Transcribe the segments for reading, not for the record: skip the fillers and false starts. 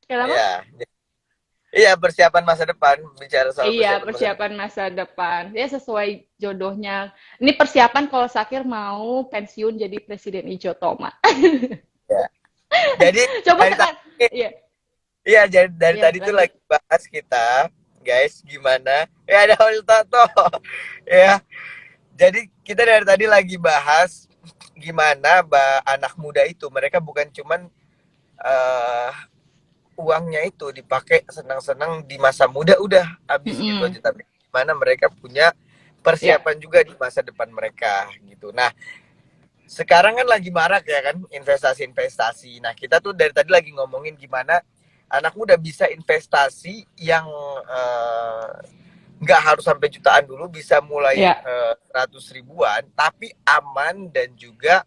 Kenapa? Iya. Iya, persiapan masa depan, bicara soal Iya, persiapan masa depan. persiapan masa depan. Ya sesuai jodohnya. Ini persiapan kalau Sakir mau pensiun jadi Presiden Ijo Toma. Ya. Jadi Coba dari sekarang. tadi, Iya, iya dari iya tadi tuh lanjut. lagi bahas kita, guys, gimana? Ya ada Holil Tato. Ya, jadi kita dari tadi lagi bahas gimana anak muda itu mereka bukan cuman eh, uangnya itu dipakai senang-senang di masa muda udah habis gitu Mm-mm. aja, tapi gimana mereka punya Ya, persiapan juga di masa depan mereka gitu. Nah, sekarang kan lagi marak ya kan investasi-investasi. Nah, kita tuh dari tadi lagi ngomongin gimana anak muda bisa investasi yang nggak harus sampai jutaan dulu, bisa mulai ya, ratus ribuan, tapi aman dan juga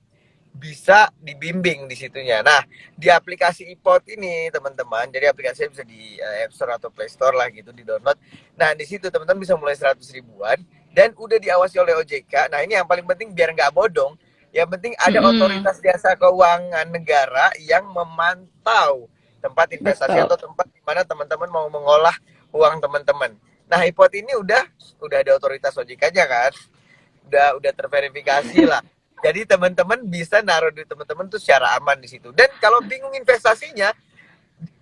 bisa dibimbing di situnya. Nah, di aplikasi iPod ini teman-teman, jadi aplikasinya bisa di App Store atau Play Store lah gitu, di download. Nah, di situ teman-teman bisa mulai 100 ribuan dan udah diawasi oleh OJK. Nah, ini yang paling penting biar nggak bodong. Yang penting ada mm-mm. otoritas jasa keuangan negara yang memantau tempat investasi Betul. atau tempat di mana teman-teman mau mengolah uang teman-teman. Nah, iPod ini udah ada otoritas OJK-nya kan, udah terverifikasi lah. Jadi teman-teman bisa naruh duit teman-teman tuh secara aman di situ. Dan kalau bingung investasinya,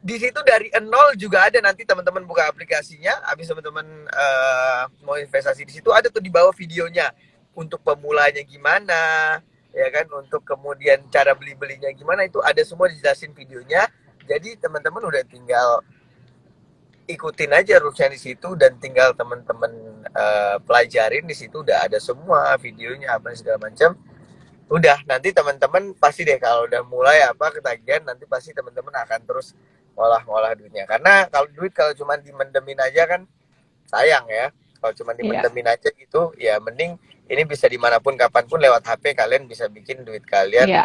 di situ dari nol juga ada, nanti teman-teman buka aplikasinya, habis teman-teman mau investasi di situ ada tuh di bawah videonya untuk pemulanya gimana, ya kan, untuk kemudian cara beli-belinya gimana, itu ada semua dijelasin videonya. Jadi teman-teman udah tinggal ikutin aja rulesnya di situ dan tinggal teman-teman pelajarin di situ, udah ada semua videonya apa segala macam. Udah, nanti teman-teman pasti deh kalau udah mulai apa ketagihan, nanti pasti teman-teman akan terus ngolah-ngolah duitnya. Karena kalau duit kalau cuma dimendemin aja kan sayang ya. Kalau cuma Iya. dimendemin aja gitu, ya mending ini bisa dimanapun kapanpun lewat HP kalian bisa bikin duit kalian Iya.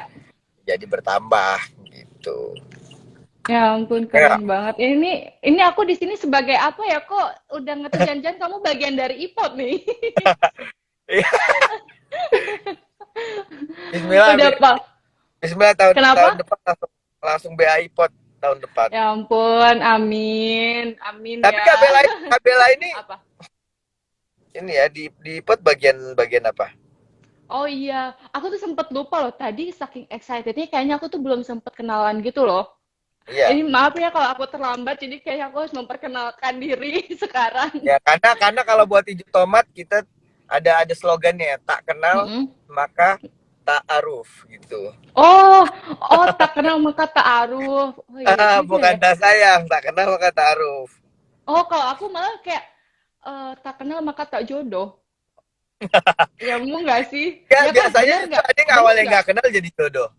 jadi bertambah gitu. Ya ampun, Ya, keren banget. Ini aku di sini sebagai apa ya? Kok udah ngerti janjian kamu bagian dari IPOT nih? Bismillah, Udah, Pak. Bismillah tahun tahun Kenapa? depan langsung langsung BAI pot tahun depan. Ya ampun, amin. Amin Tapi ya. Kabela ini Apa? ya di pot bagian bagian apa? Oh iya, aku tuh sempet lupa loh. Tadi saking excitednya kayaknya aku tuh belum sempet kenalan gitu loh. Ini Iya. maaf ya kalau aku terlambat, jadi kayaknya aku harus memperkenalkan diri sekarang. Ya, karena kalau buat hijau tomat kita ada slogannya, tak kenal Mm-mm. maka tak aruf gitu. Oh, oh tak kenal maka tak aruf. Oh iya juga Bukan ya. tak sayang, tak kenal maka tak aruf. Oh, kalau aku malah kayak tak kenal maka tak jodoh. Nyambung nggak sih? Ya Ya kan, biasanya bener justru nggak? ada yang Bener awalnya nggak? nggak kenal jadi jodoh.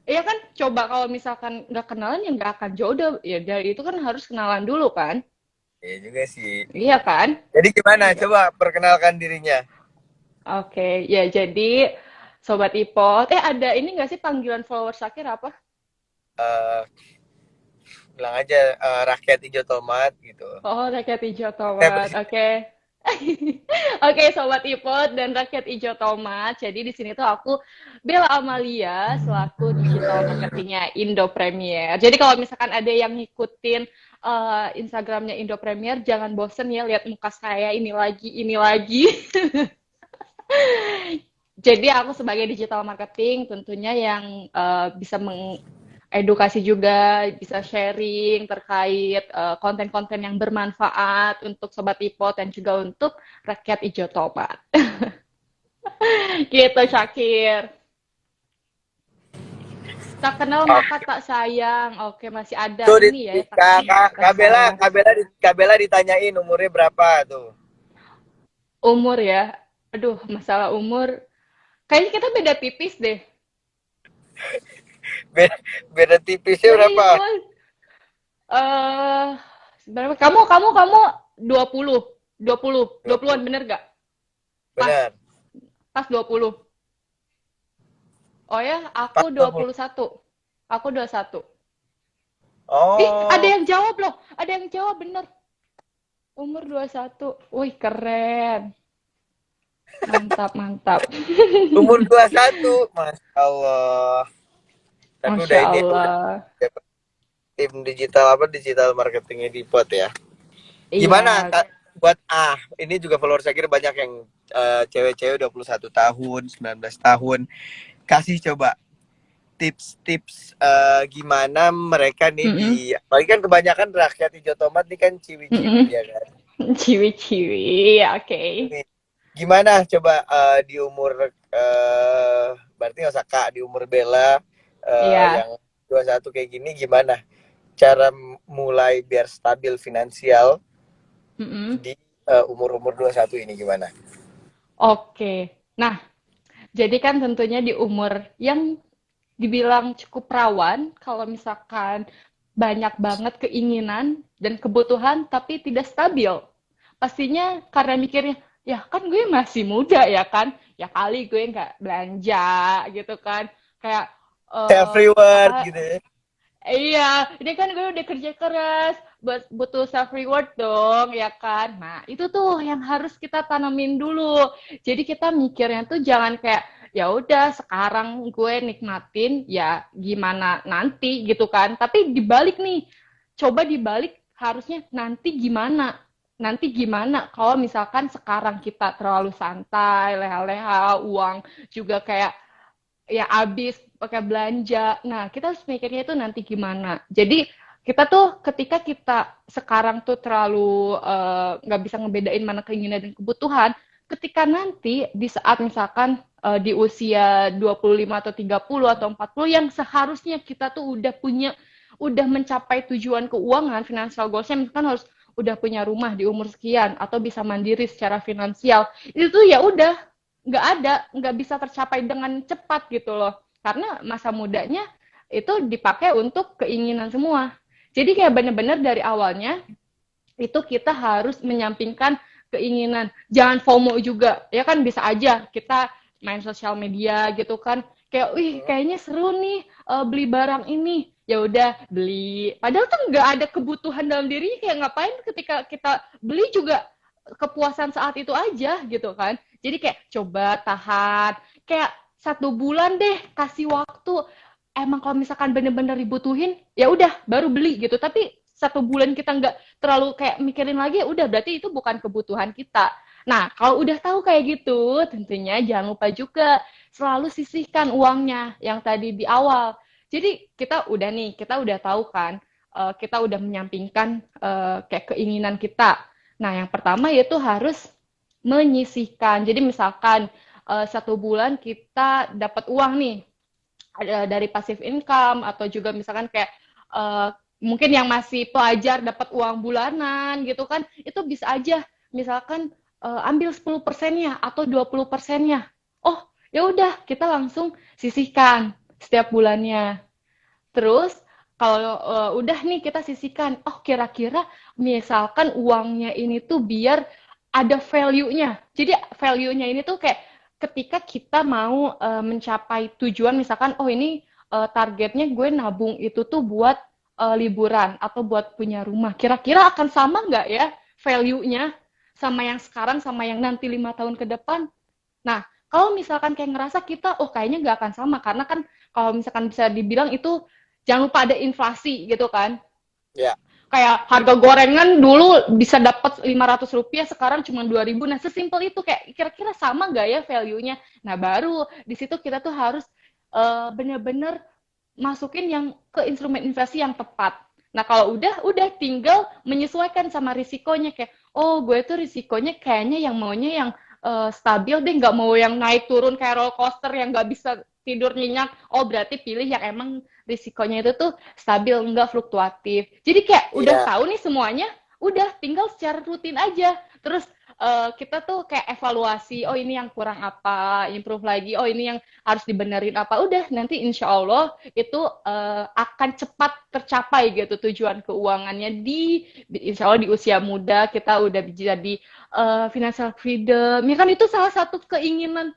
Iya kan, coba kalau misalkan nggak kenalan ya nggak akan jodoh. Ya dari itu kan harus kenalan dulu kan? Iya juga sih. Iya kan? Jadi gimana? Iya. Coba perkenalkan dirinya. Oke, ya jadi Sobat Ipot, ada ini nggak sih panggilan followers akhir apa? Eh Bilang aja rakyat hijau tomat gitu. Oh, Rakyat Hijau Eh, Tomat. bersih. Oke. Oke, Sobat Ipot dan Rakyat Hijau Tomat. Jadi di sini tuh aku Bella Amalia selaku digital marketingnya Indo Premier. Jadi kalau misalkan ada yang ngikutin Instagramnya Indo Premier, jangan bosen ya lihat muka saya ini lagi, ini lagi. Jadi aku sebagai digital marketing tentunya yang bisa mengedukasi juga, bisa sharing terkait konten-konten yang bermanfaat untuk Sobat Ipot dan juga untuk rakyat Ijo Tomat. Gitu, Syakir. Tak kenal maka Oke. tak sayang. Oke, masih ada Tuh ini ya, tak kenal maka tak Kabela, sayang. Kabela ditanyain umurnya berapa tuh. Umur ya. Aduh, masalah umur. Kayaknya kita beda tipis deh. Beda, beda tipisnya berapa? Serius. Eh, berapa? Kamu 20, 20-an 20. bener gak? Pas, Benar. pas 20. Oh ya, aku Pas dua 20. puluh satu. Aku 21. Ih, ada Oh, yang jawab loh. Ada yang jawab bener. Umur 21. Wih, keren. Mantap, mantap. umur 21. Masya Allah. Tapi udah Masya ini, Allah. tim digital marketingnya di Pot ya. Gimana Iya. Kak, buat ini juga follower saya kira banyak yang cewek-cewek 21 tahun, 19 tahun. Kasih coba tips-tips gimana mereka nih Mm-mm. apalagi kan kebanyakan rakyat hijau tomat nih kan Mm-mm. ciwi-ciwi ya kan. Ciwi-ciwi, oke. Gimana coba di umur berarti nggak usah Kak, di umur Bella Iya. yang 21 kayak gini gimana cara mulai biar stabil finansial Mm-mm. di umur-umur 21 ini gimana? Oke. Nah, jadi kan tentunya di umur yang dibilang cukup rawan, kalau misalkan banyak banget keinginan dan kebutuhan tapi tidak stabil. Pastinya karena mikirnya, ya kan gue masih muda ya kan, ya kali gue nggak belanja gitu kan. Kayak Self reward apa. gitu ya. Iya, ini kan gue udah kerja keras, butuh self reward dong, ya kan? Nah, itu tuh yang harus kita tanemin dulu. Jadi kita mikirnya tuh jangan kayak ya udah sekarang gue nikmatin, ya gimana nanti gitu kan. Tapi dibalik nih, coba dibalik harusnya nanti gimana? Nanti gimana kalau misalkan sekarang kita terlalu santai, leha-leha, uang juga kayak ya habis pakai belanja. Nah, kita harus mikirnya itu nanti gimana. Jadi kita tuh ketika kita sekarang tuh terlalu nggak bisa ngebedain mana keinginan dan kebutuhan, ketika nanti di saat misalkan di usia 25 atau 30 atau 40 yang seharusnya kita tuh udah mencapai tujuan keuangan, financial goals-nya misalkan harus udah punya rumah di umur sekian atau bisa mandiri secara finansial. Itu tuh ya udah nggak bisa tercapai dengan cepat gitu loh. Karena masa mudanya itu dipakai untuk keinginan semua. Jadi kayak bener-bener dari awalnya itu kita harus menyampingkan keinginan. Jangan FOMO juga. Ya kan bisa aja kita main sosial media gitu kan. Kayak, wih kayaknya seru nih beli barang ini. Ya udah beli. Padahal tuh nggak ada kebutuhan dalam dirinya. Kayak ngapain ketika kita beli juga kepuasan saat itu aja gitu kan. Jadi kayak coba tahan. Kayak 1 bulan deh kasih waktu. Emang kalau misalkan bener-bener dibutuhin, ya udah baru beli gitu. Tapi 1 bulan kita nggak terlalu kayak mikirin lagi, udah berarti itu bukan kebutuhan kita. Nah, kalau udah tahu kayak gitu, tentunya jangan lupa juga selalu sisihkan uangnya yang tadi di awal. Jadi kita udah nih, kita udah tahu kan, kita udah menyampingkan kayak keinginan kita. Nah, yang pertama yaitu harus menyisihkan. Jadi misalkan 1 bulan kita dapat uang nih dari passive income atau juga misalkan kayak mungkin yang masih pelajar dapat uang bulanan gitu kan, itu bisa aja misalkan ambil 10%-nya atau 20%-nya. Oh, ya udah kita langsung sisihkan setiap bulannya. Terus kalau udah nih kita sisihkan, oh kira-kira misalkan uangnya ini tuh biar ada value-nya. Jadi value-nya ini tuh kayak ketika kita mau mencapai tujuan, misalkan oh ini targetnya gue nabung itu tuh buat liburan atau buat punya rumah. Kira-kira akan sama nggak ya value-nya sama yang sekarang sama yang nanti 5 tahun ke depan? Nah, kalau misalkan kayak ngerasa kita, oh kayaknya nggak akan sama, karena kan kalau misalkan bisa dibilang itu jangan lupa ada inflasi gitu kan. Ya. Kayak harga gorengan dulu bisa dapat Rp500, sekarang cuma 2.000. Nah, sesimpel itu kayak kira-kira sama nggak ya value-nya? Nah, baru di situ kita tuh harus bener-bener masukin yang ke instrumen investasi yang tepat. Nah, kalau udah tinggal menyesuaikan sama risikonya kayak, oh gue tuh risikonya kayaknya yang maunya yang stabil deh, nggak mau yang naik turun kayak roller coaster yang nggak bisa tidur nyenyak. Oh berarti pilih yang emang risikonya itu tuh stabil, nggak fluktuatif. Jadi kayak udah Iya. tahu nih semuanya, udah tinggal secara rutin aja. Terus kita tuh kayak evaluasi, oh ini yang kurang apa, improve lagi, oh ini yang harus dibenerin apa. Udah nanti insya Allah itu akan cepat tercapai gitu tujuan keuangannya insya Allah di usia muda kita udah jadi financial freedom. Ya kan itu salah satu keinginan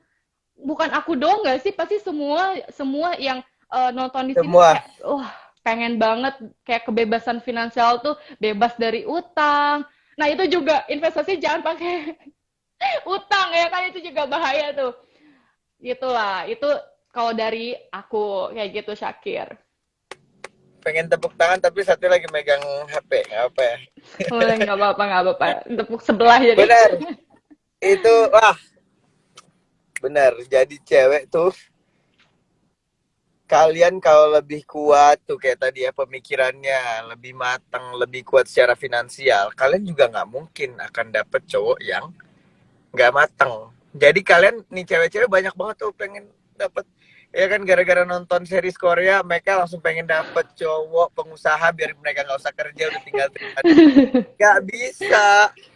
bukan aku doang nggak sih? Pasti semua semua yang nonton di sini tuh Semua. kayak wah pengen banget kayak kebebasan finansial tuh bebas dari utang. Nah, itu juga investasi jangan pakai utang ya kan itu juga bahaya tuh. Gitulah. Itu kalau dari aku kayak gitu Syakir. pengen tepuk tangan tapi satu lagi megang HP, nggak apa ya. Boleh, nggak apa-apa. Tepuk sebelah jadi. Benar, itu wah benar. Jadi cewek tuh kalian kalau lebih kuat tuh kayak tadi ya pemikirannya lebih matang, lebih kuat secara finansial, kalian juga nggak mungkin akan dapet cowok yang nggak matang. Jadi kalian nih cewek-cewek banyak banget tuh pengen dapet ya kan gara-gara nonton series Korea mereka langsung pengen dapet cowok pengusaha biar mereka nggak usah kerja udah tinggal terima. Nggak bisa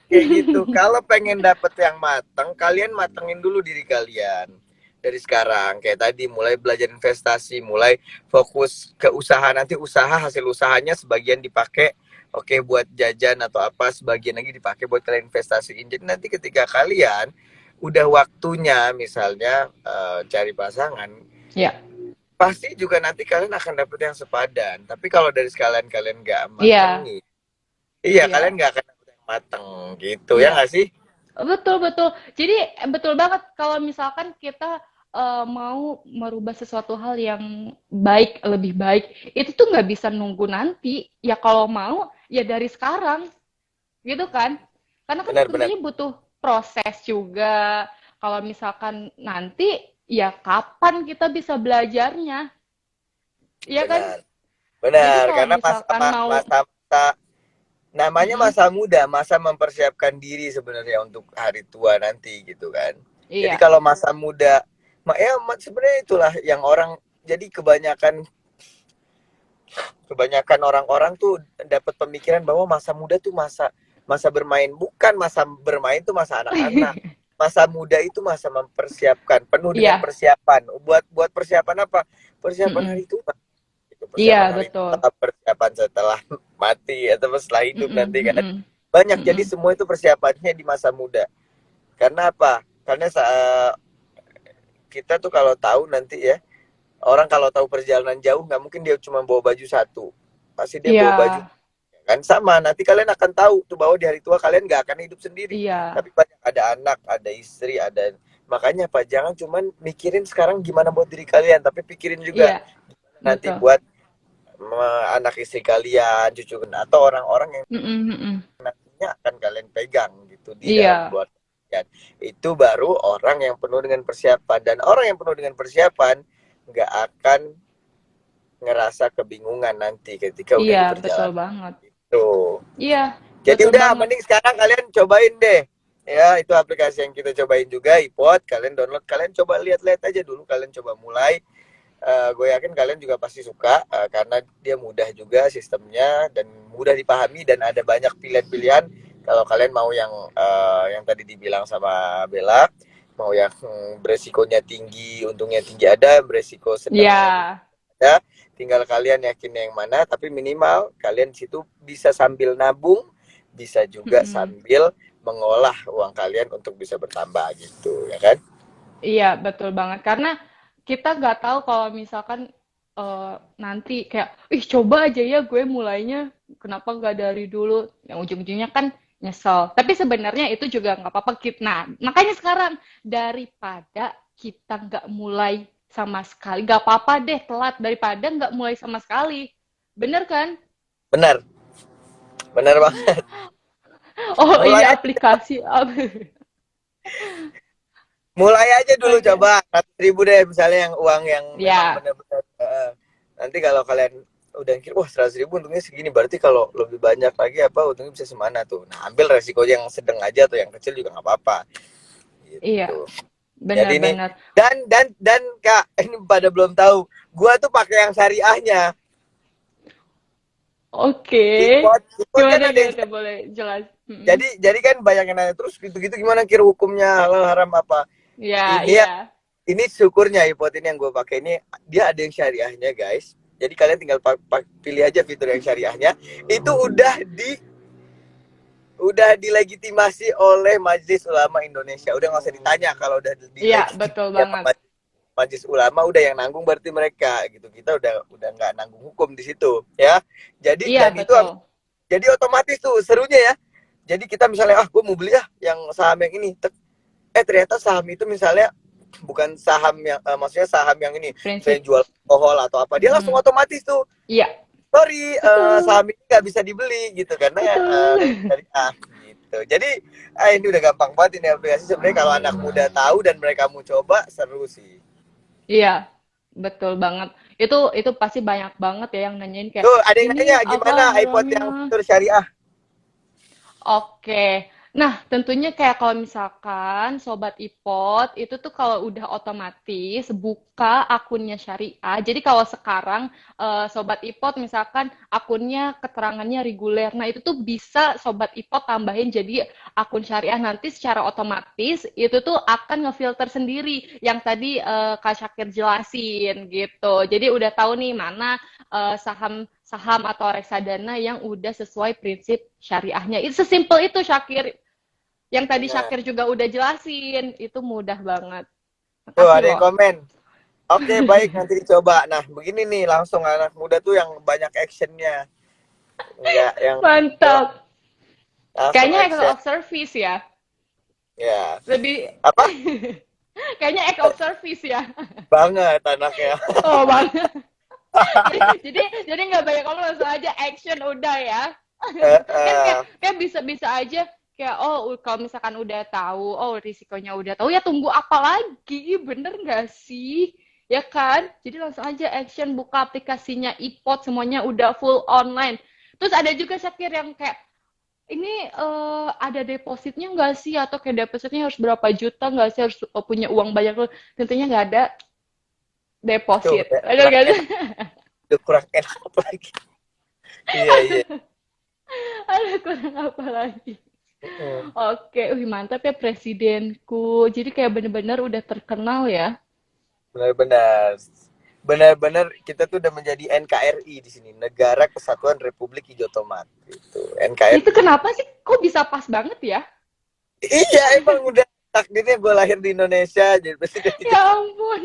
kayak gitu. Kalau pengen dapet yang matang, kalian matengin dulu diri kalian dari sekarang. Kayak tadi mulai belajar investasi, mulai fokus ke usaha. Nanti usaha hasil usahanya sebagian dipakai oke buat jajan atau apa, sebagian lagi dipakai buat kalian investasiin. Jadi nanti ketika kalian udah waktunya misalnya cari pasangan, Ya. pasti juga nanti kalian akan dapet yang sepadan. Tapi kalau dari sekalian kalian nggak Iya. matengin, iya Iya. kalian nggak akan dapet yang mateng gitu ya Iya. nggak sih? Betul, betul. Jadi betul banget kalau misalkan kita mau merubah sesuatu hal yang baik, lebih baik, itu tuh nggak bisa nunggu nanti. Ya kalau mau, ya dari sekarang, gitu kan? Karena kan Benar-benar. tentunya butuh proses juga. Kalau misalkan nanti, ya kapan kita bisa belajarnya? Iya kan? Benar. Jadi Benar, kalau karena misalkan mau, masa namanya mm-mm, masa muda, masa mempersiapkan diri sebenarnya untuk hari tua nanti gitu kan. Jadi iya, kalau masa muda, sebenarnya itulah yang orang jadi kebanyakan orang-orang tuh dapat pemikiran bahwa masa muda tuh masa masa bermain, bukan masa bermain tuh masa anak-anak. Masa muda itu masa mempersiapkan, penuh dengan iya, persiapan. Buat persiapan apa? Persiapan mm-mm, hari tua. Gitu, iya persiapan hari betul, tua, persiapan setelah mati atau setelah hidup mm-mm, nanti kan. mm-mm, Banyak, jadi mm-mm. semua itu persiapannya di masa muda. Karena apa? Karena kita tuh kalau tahu nanti ya, orang kalau tahu perjalanan jauh nggak mungkin dia cuma bawa baju satu, pasti dia Iya, bawa baju kan sama. Nanti kalian akan tahu tuh bahwa di hari tua kalian nggak akan hidup sendiri, iya, tapi banyak ada anak, ada istri, ada. Makanya apa, jangan cuman mikirin sekarang gimana buat diri kalian, tapi pikirin juga iya, nanti betul. buat anak istri kalian, cucu atau orang-orang yang Mm-mm, mm-mm. nantinya akan kalian pegang gitu di dalam Iya, keluarga kalian. Itu baru orang yang penuh dengan persiapan, dan orang yang penuh dengan persiapan nggak akan ngerasa kebingungan nanti ketika udah iya, di betul perjalanan banget. itu. Iya, Jadi betul udah banget. mending sekarang kalian cobain deh. Ya, itu aplikasi yang kita cobain juga, iPod, kalian download, kalian coba lihat-lihat aja dulu, kalian coba mulai. Gue yakin kalian juga pasti suka karena dia mudah juga sistemnya dan mudah dipahami dan ada banyak pilihan-pilihan. Kalau kalian mau yang tadi dibilang sama Bella, mau yang beresikonya tinggi, untungnya tinggi, ada beresiko Iya, sedang ada. Tinggal kalian yakin yang mana, tapi minimal kalian situ bisa sambil nabung, bisa juga mm-mm. sambil mengolah uang kalian untuk bisa bertambah gitu, ya kan? Iya, betul banget. Karena kita nggak tahu kalau misalkan nanti kayak, ih coba aja ya gue mulainya, kenapa nggak dari dulu? Yang ujung-ujungnya kan nyesel. Tapi sebenarnya itu juga nggak apa-apa. Nah, makanya sekarang daripada kita nggak mulai sama sekali, nggak apa-apa deh telat daripada nggak mulai sama sekali. Bener kan? Benar, benar banget. Oh Mulai iya aja, aplikasi. mulai aja dulu Oke. coba 100.000 deh misalnya yang uang yang memang Ya, benar-benar nanti kalau kalian udah mikir wah 100.000 untungnya segini, berarti kalau lebih banyak lagi apa untungnya bisa semana tuh. Nah, ambil resiko yang sedang aja atau yang kecil juga nggak apa-apa iya, gitu. Jadi ini benar-benar. dan Kak, ini pada belum tahu, gua tuh pakai yang syariahnya. Oke. Ipot kan Gimana ada yang gimana boleh jelas? Mm-mm. jadi kan banyak yang nanya terus gitu-gitu gimana kira hukumnya halal haram apa. Ya, Ini ya, iya. ini syukurnya iPod ini yang gue pakai ini dia ada yang syariahnya guys. Jadi kalian tinggal pilih aja fitur yang syariahnya. Itu udah dilegitimasi oleh Majelis Ulama Indonesia. Udah nggak usah ditanya, kalau udah Iya, betul dilegitimasi banget. sama Majelis Ulama udah yang nanggung berarti mereka gitu. Kita udah nggak nanggung hukum di situ ya. Jadi Iya, dan itu betul. jadi otomatis tuh serunya ya. Jadi kita misalnya gue mau beli ya yang saham yang ini. Ternyata saham itu misalnya bukan saham yang maksudnya saham yang ini, misalnya Prinsip. jual alkohol atau apa, dia langsung Mm-mm. otomatis tuh Iya, sorry, Betul, saham ini nggak bisa dibeli gitu karena betul. dari A gitu. Jadi ini udah gampang banget ini aplikasi sebenarnya kalau anak muda tahu dan mereka mau coba seru sih. Iya, betul banget. Itu pasti banyak banget ya yang nanyain kayak Tuh ada yang ini nanya apa gimana iPod haramnya. yang fitur syariah? Oke. Nah, tentunya kayak kalau misalkan Sobat iPod itu tuh kalau udah otomatis buka akunnya syariah. Jadi kalau sekarang Sobat iPod misalkan akunnya keterangannya reguler. Nah, itu tuh bisa Sobat iPod tambahin jadi akun syariah nanti secara otomatis itu tuh akan ngefilter sendiri yang tadi Kak Syakir jelasin gitu. Jadi udah tahu nih mana saham atau reksadana yang udah sesuai prinsip syariahnya. Itu sesimpel itu Syakir. Yang tadi Benar. Syakir juga udah jelasin, itu mudah banget. Tuh Makasih ada yang loh. komen. Oke baik nanti dicoba. Nah begini nih langsung anak muda tuh yang banyak actionnya, nggak yang ya, Mantap. langsung Kayaknya act action of service ya. ya. Lebih Apa kayaknya act of service ya. banget anaknya. Oh banget. Jadi nggak banyak ngomong langsung aja action udah ya. Kan kayak Uh, kayak bisa-bisa aja kayak oh kalau misalkan udah tahu oh risikonya udah tahu ya tunggu apa lagi bener nggak sih ya kan jadi langsung aja action buka aplikasinya iPod semuanya udah full online terus ada juga Syakir yang kayak ini ada depositnya nggak sih atau kayak depositnya harus berapa juta nggak sih harus punya uang banyak loh tentunya nggak ada Tuh deposit udah bener kurang nggak sih enak, udah kurang enak apa lagi. Iya iya. ada kurang apa lagi. Mm. Oke, wih mantap ya presidenku. Jadi kayak bener-bener udah terkenal ya. Benar-benar benar-benar kita tuh udah menjadi NKRI di sini, Negara Kesatuan Republik Hijau Tomat gitu. Itu NKRI. kenapa sih? Kok bisa pas banget ya? Iya emang udah takdirnya gue lahir di Indonesia jadi presiden Ya hijau. ampun.